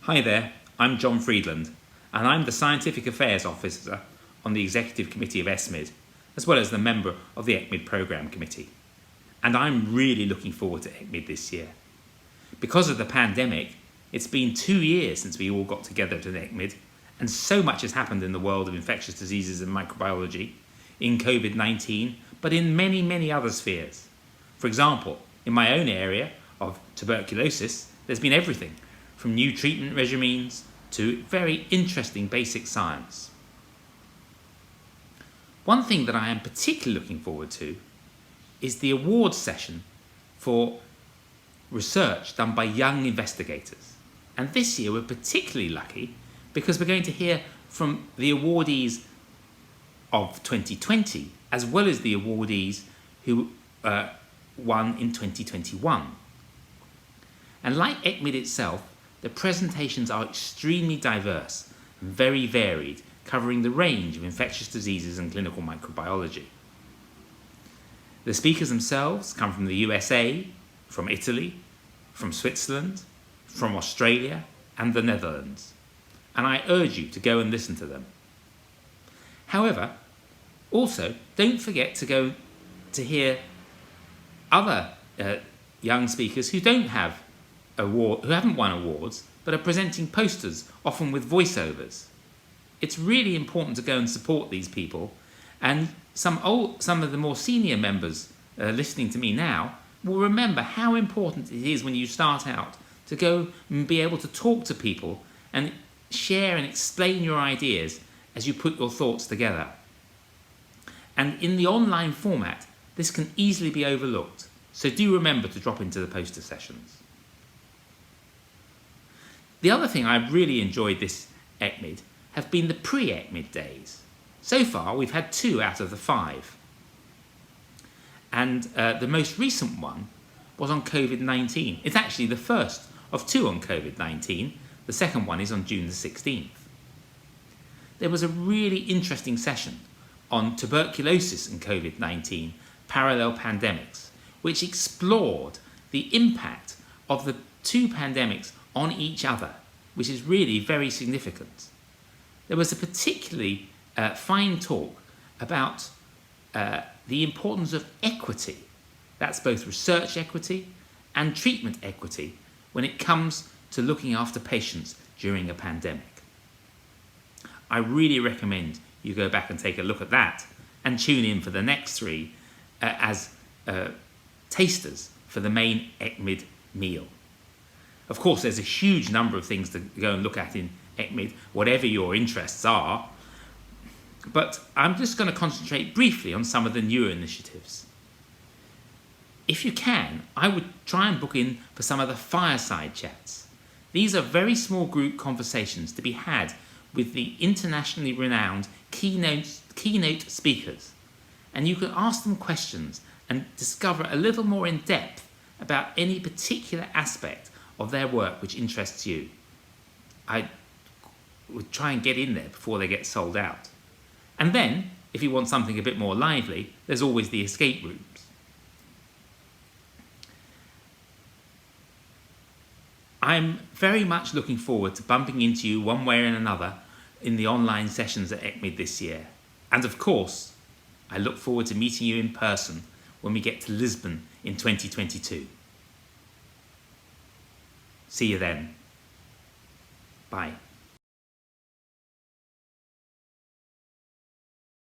Hi there, I'm Jon Friedland, and I'm the Scientific Affairs Officer on the Executive Committee of ESCMID, as well as the member of the ECCMID Programme Committee. And I'm really looking forward to ECCMID this year. Because of the pandemic, it's been 2 years since we all got together to ECCMID, and so much has happened in the world of infectious diseases and microbiology, in COVID-19, but in many, many other spheres. For example, in my own area of tuberculosis, there's been everything from new treatment regimens to very interesting basic science. One thing that I am particularly looking forward to is the awards session for research done by young investigators. And this year we're particularly lucky because we're going to hear from the awardees of 2020 as well as the awardees who won in 2021. And like ECCMID itself, the presentations are extremely diverse and very varied, covering the range of infectious diseases and clinical microbiology. The speakers themselves come from the USA, from Italy, from Switzerland, from Australia and the Netherlands, and I urge you to go and listen to them. However, also don't forget to go to hear other young speakers who haven't won awards, but are presenting posters, often with voiceovers. It's really important to go and support these people, and some of the more senior members listening to me now will remember how important it is when you start out to go and be able to talk to people and share and explain your ideas as you put your thoughts together. And in the online format, this can easily be overlooked, so do remember to drop into the poster sessions. The other thing I've really enjoyed this ECCMID have been the Pre-ECCMID Days. So far we've had 2 out of the 5. And the most recent one was on COVID-19. It's actually the first of 2 on COVID-19. The second one is on June the 16th. There was a really interesting session on tuberculosis and COVID-19, parallel pandemics, which explored the impact of the 2 pandemics on each other, which is really very significant. There was a particularly fine talk about the importance of equity. That's both research equity and treatment equity when it comes to looking after patients during a pandemic. I really recommend you go back and take a look at that and tune in for the next 3 as tasters for the main ECCMID meal. Of course, there's a huge number of things to go and look at in ECCMID, whatever your interests are, but I'm just going to concentrate briefly on some of the newer initiatives. If you can, I would try and book in for some of the fireside chats. These are very small group conversations to be had with the internationally renowned keynote speakers, and you can ask them questions and discover a little more in depth about any particular aspect of their work which interests you. I would try and get in there before they get sold out. And then, if you want something a bit more lively, there's always the escape rooms. I'm very much looking forward to bumping into you one way or another in the online sessions at ECCMID this year. And of course, I look forward to meeting you in person when we get to Lisbon in 2022. See you then. Bye.